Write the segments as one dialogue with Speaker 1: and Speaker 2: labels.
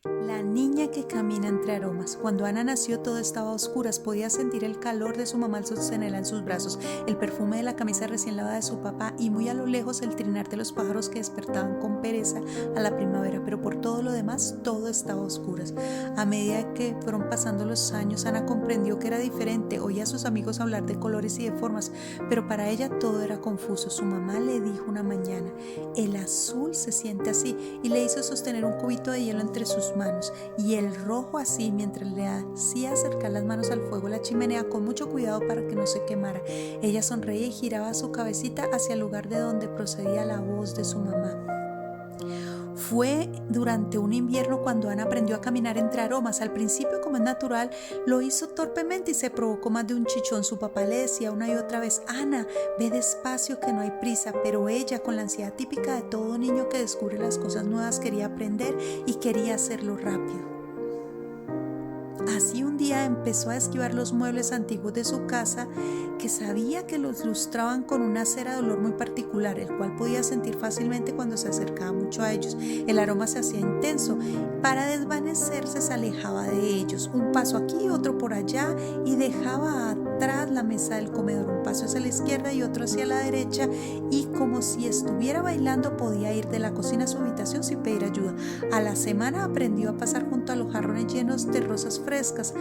Speaker 1: La niña que camina entre aromas. Cuando Ana nació todo estaba a oscuras, podía sentir el calor de su mamá al sostenerla en sus brazos, el perfume de la camisa recién lavada de su papá y muy a lo lejos el trinar de los pájaros que despertaban con pereza a la primavera, pero por todo lo demás todo estaba a oscuras. A medida que fueron pasando los años, Ana comprendió que era diferente, oía a sus amigos hablar de colores y de formas, pero para ella todo era confuso. Su mamá le dijo una mañana: el azul se siente así, y le hizo sostener un cubito de hielo entre sus manos, y el rojo así, mientras le hacía acercar las manos al fuego de la chimenea con mucho cuidado para que no se quemara. Ella sonreía y giraba su cabecita hacia el lugar de donde procedía la voz de su mamá. Fue durante un invierno cuando Ana aprendió a caminar entre aromas. Al principio, como es natural, lo hizo torpemente y se provocó más de un chichón. Su papá le decía una y otra vez: Ana, ve despacio que no hay prisa. Pero ella, con la ansiedad típica de todo niño que descubre las cosas nuevas, quería aprender y quería hacerlo rápido. Así un día empezó a esquivar los muebles antiguos de su casa, que sabía que los lustraban con una cera de olor muy particular, el cual podía sentir fácilmente cuando se acercaba mucho a ellos. El aroma se hacía intenso. Para desvanecerse se alejaba de ellos, un paso aquí, otro por allá, y dejaba atrás la mesa del comedor, un paso hacia la izquierda y otro hacia la derecha, y como si estuviera bailando podía ir de la cocina a su habitación sin pedir ayuda. A la semana aprendió a pasar junto a los jarrones llenos de rosas frescas,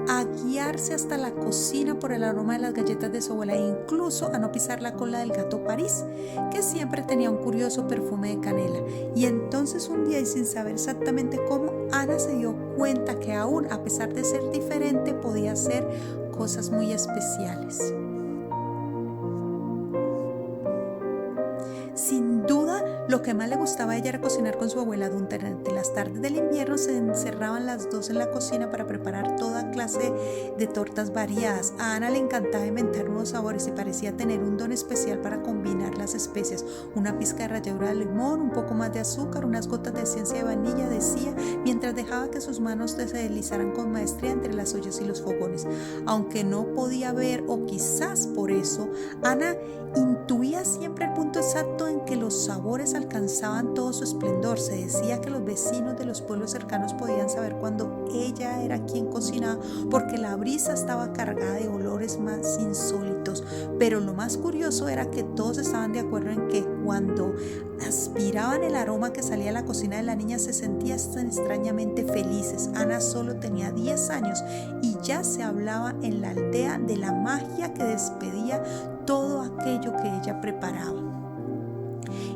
Speaker 1: a guiarse hasta la cocina por el aroma de las galletas de su abuela e incluso a no pisar la cola del gato París, que siempre tenía un curioso perfume de canela. Y entonces un día, y sin saber exactamente cómo, Ana se dio cuenta que aún a pesar de ser diferente podía hacer cosas muy especiales. Sin duda, lo que más le gustaba a ella era cocinar con su abuela. Durante las tardes del invierno se encerraban las dos en la cocina para preparar toda clase de tortas variadas. A Ana le encantaba inventar nuevos sabores y parecía tener un don especial para combinar las especias. Una pizca de ralladura de limón, un poco más de azúcar, unas gotas de esencia de vainilla, decía, mientras dejaba que sus manos se deslizaran con maestría entre las ollas y los fogones. Aunque no podía ver, o quizás por eso, Ana intuía siempre el punto exacto en que los sabores alcanzaban todo su esplendor. Se decía que los vecinos de los pueblos cercanos podían saber cuando ella era quien cocinaba, porque la brisa estaba cargada de olores más insólitos. Pero lo más curioso era que todos estaban de acuerdo en que cuando aspiraban el aroma que salía de la cocina de la niña se sentían extrañamente felices. Ana solo tenía 10 años y ya se hablaba en la aldea de la magia que despedía todo aquello que ella preparaba.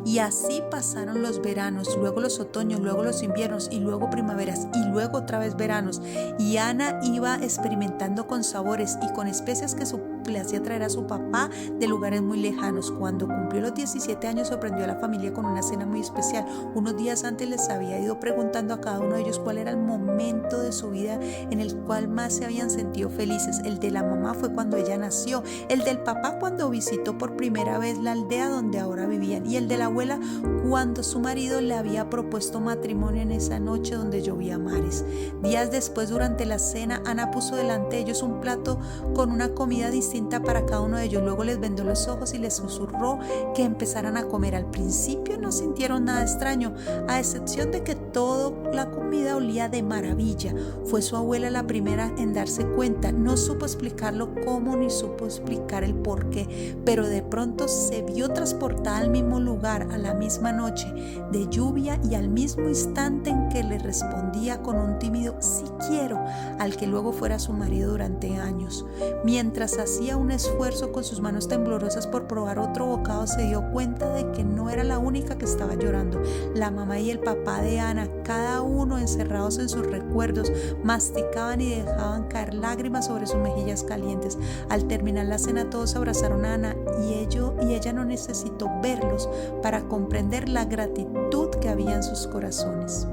Speaker 1: Y así pasaron los veranos, luego los otoños, luego los inviernos y luego primaveras y luego otra vez veranos. Y Ana iba experimentando con sabores y con especias que le hacía traer a su papá de lugares muy lejanos. Cuando cumplió los 17 años sorprendió a la familia con una cena muy especial. Unos días antes les había ido preguntando a cada uno de ellos cuál era el momento de su vida en el cual más se habían sentido felices. El de la mamá fue cuando ella nació, el del papá cuando visitó por primera vez la aldea donde ahora vivían, y el de la abuela cuando su marido le había propuesto matrimonio en esa noche donde llovía mares. Días después, durante la cena, Ana puso delante de ellos un plato con una comida distinta para cada uno de ellos. Luego les vendó los ojos y les susurró que empezaran a comer. Al principio no sintieron nada extraño, a excepción de que toda la comida olía de maravilla. Fue su abuela la primera en darse cuenta. No supo explicarlo cómo ni supo explicar el por qué, pero de pronto se vio transportada al mismo lugar, a la misma noche de lluvia y al mismo instante en que le respondía con un tímido "sí quiero" al que luego fuera su marido durante años. Mientras hacía un esfuerzo con sus manos temblorosas por probar otro bocado, se dio cuenta de que no era la única que estaba llorando. La mamá y el papá de Ana, cada uno encerrados en sus recuerdos, masticaban y dejaban caer lágrimas sobre sus mejillas calientes. Al terminar la cena todos abrazaron a Ana y ella no necesitó verlos para comprender la gratitud que había en sus corazones.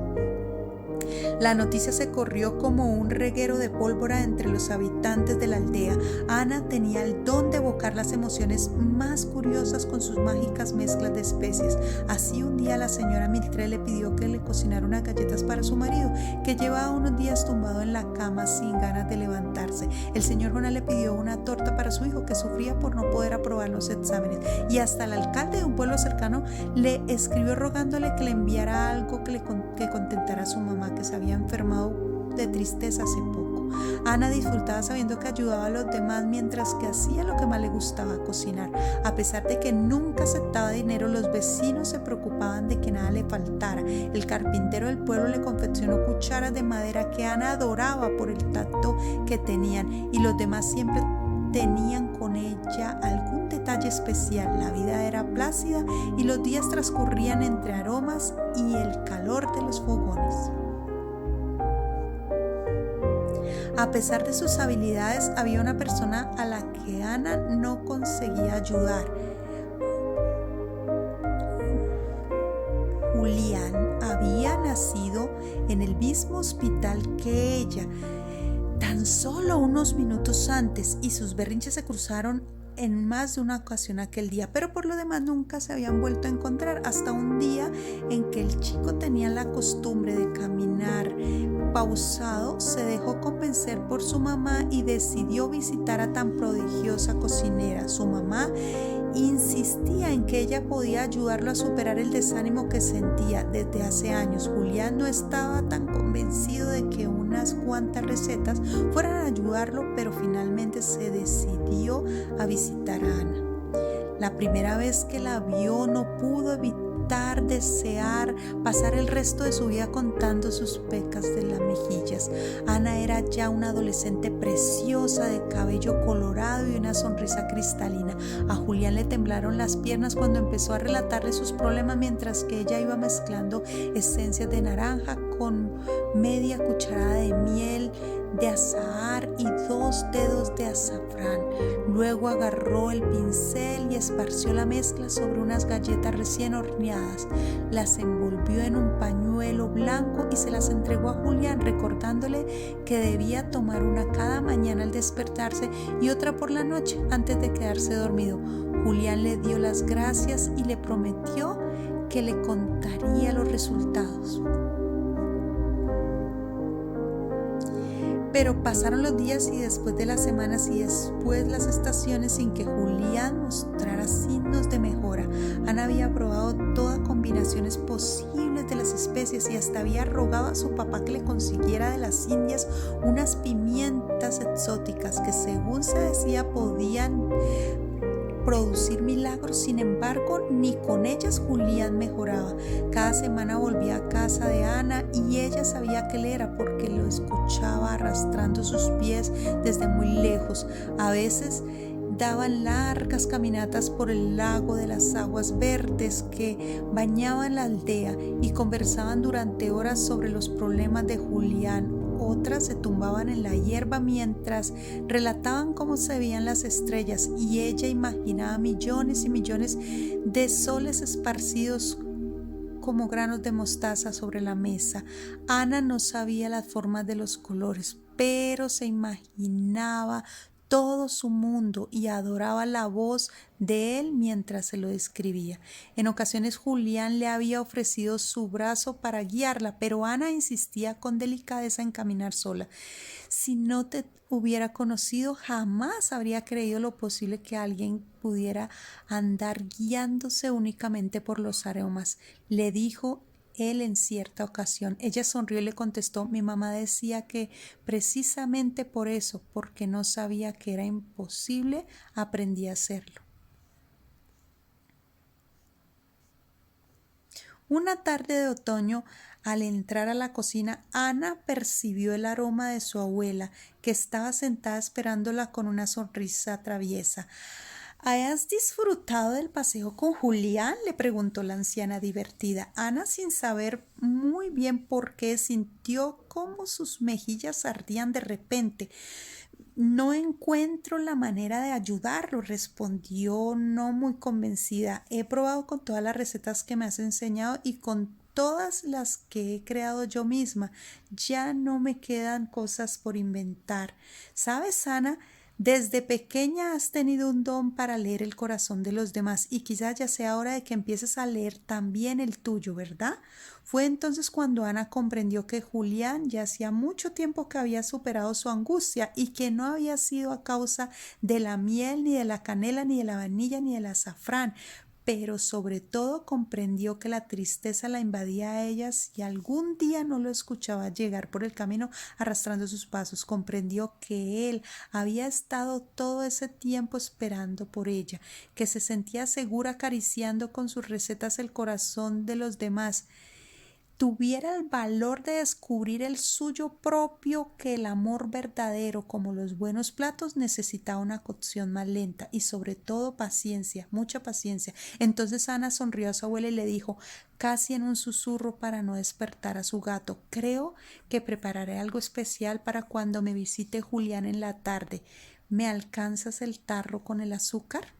Speaker 1: La noticia se corrió como un reguero de pólvora entre los habitantes de la aldea. Ana tenía el don de evocar las emociones más curiosas con sus mágicas mezclas de especies. Así un día la señora Mildred le pidió que le cocinara unas galletas para su marido, que llevaba unos días tumbado en la cama sin ganas de levantarse. El señor Jonás le pidió una torta para su hijo, que sufría por no poder aprobar los exámenes. Y hasta el alcalde de un pueblo cercano le escribió rogándole que le enviara algo que contentara a su mamá, que sabía había enfermado de tristeza hace poco. Ana disfrutaba sabiendo que ayudaba a los demás mientras que hacía lo que más le gustaba, cocinar. A pesar de que nunca aceptaba dinero, los vecinos se preocupaban de que nada le faltara. El carpintero del pueblo le confeccionó cucharas de madera que Ana adoraba por el tacto que tenían, y los demás siempre tenían con ella algún detalle especial. La vida era plácida y los días transcurrían entre aromas y el calor de los fogones. A pesar de sus habilidades, había una persona a la que Ana no conseguía ayudar. Julián había nacido en el mismo hospital que ella, tan solo unos minutos antes, y sus berrinches se cruzaron en más de una ocasión aquel día, pero por lo demás nunca se habían vuelto a encontrar hasta un día en que el chico tenía la costumbre de caminar pausado. Se dejó convencer por su mamá y decidió visitar a tan prodigiosa cocinera. Su mamá insistía en que ella podía ayudarlo a superar el desánimo que sentía desde hace años. Julián no estaba tan convencido de que unas cuantas recetas fueran a ayudarlo, pero finalmente se decidió a visitar a Ana. La primera vez que la vio no pudo evitar desear pasar el resto de su vida contando sus pecas de las mejillas. Ana era ya una adolescente preciosa, de cabello colorado y una sonrisa cristalina. A Julián le temblaron las piernas cuando empezó a relatarle sus problemas, mientras que ella iba mezclando esencias de naranja con media cucharada de miel de azahar y 2 dedos de azafrán. Luego agarró el pincel y esparció la mezcla sobre unas galletas recién horneadas. Las envolvió en un pañuelo blanco y se las entregó a Julián, recordándole que debía tomar una cada mañana al despertarse y otra por la noche antes de quedarse dormido. Julián le dio las gracias y le prometió que le contaría los resultados. Pero pasaron los días y después de las semanas y después las estaciones sin que Julián mostrara signos de mejora. Ana había probado todas combinaciones posibles de las especies y hasta había rogado a su papá que le consiguiera de las Indias unas pimientas exóticas que, según se decía, podían producir milagros. Sin embargo, ni con ellas Julián mejoraba. Cada semana volvía a casa de Ana y ella sabía que él era porque lo escuchaba arrastrando sus pies desde muy lejos. A veces daban largas caminatas por el lago de las aguas verdes que bañaban la aldea y conversaban durante horas sobre los problemas de Julián. Otras se tumbaban en la hierba mientras relataban cómo se veían las estrellas, y ella imaginaba millones y millones de soles esparcidos como granos de mostaza sobre la mesa. Ana no sabía las formas de los colores, pero se imaginaba todo su mundo y adoraba la voz de él mientras se lo describía. En ocasiones Julián le había ofrecido su brazo para guiarla, pero Ana insistía con delicadeza en caminar sola. Si no te hubiera conocido, jamás habría creído lo posible que alguien pudiera andar guiándose únicamente por los aromas, le dijo él en cierta ocasión. Ella sonrió y le contestó: mi mamá decía que precisamente por eso, porque no sabía que era imposible, aprendí a hacerlo. Una tarde de otoño, al entrar a la cocina, Ana percibió el aroma de su abuela, que estaba sentada esperándola con una sonrisa traviesa. ¿Has disfrutado del paseo con Julián?, le preguntó la anciana divertida. Ana, sin saber muy bien por qué, sintió cómo sus mejillas ardían de repente. No encuentro la manera de ayudarlo, respondió no muy convencida. He probado con todas las recetas que me has enseñado y con todas las que he creado yo misma. Ya no me quedan cosas por inventar. ¿Sabes, Ana? Desde pequeña has tenido un don para leer el corazón de los demás y quizás ya sea hora de que empieces a leer también el tuyo, ¿verdad? Fue entonces cuando Ana comprendió que Julián ya hacía mucho tiempo que había superado su angustia y que no había sido a causa de la miel, ni de la canela, ni de la vainilla, ni del azafrán, pero sobre todo comprendió que la tristeza la invadía a ella si algún día no lo escuchaba llegar por el camino arrastrando sus pasos. Comprendió que él había estado todo ese tiempo esperando por ella, que se sentía segura acariciando con sus recetas el corazón de los demás. Tuviera el valor de descubrir el suyo propio, que el amor verdadero, como los buenos platos, necesitaba una cocción más lenta y sobre todo paciencia, mucha paciencia. Entonces Ana sonrió a su abuela y le dijo, casi en un susurro para no despertar a su gato, creo que prepararé algo especial para cuando me visite Julián en la tarde. ¿Me alcanzas el tarro con el azúcar?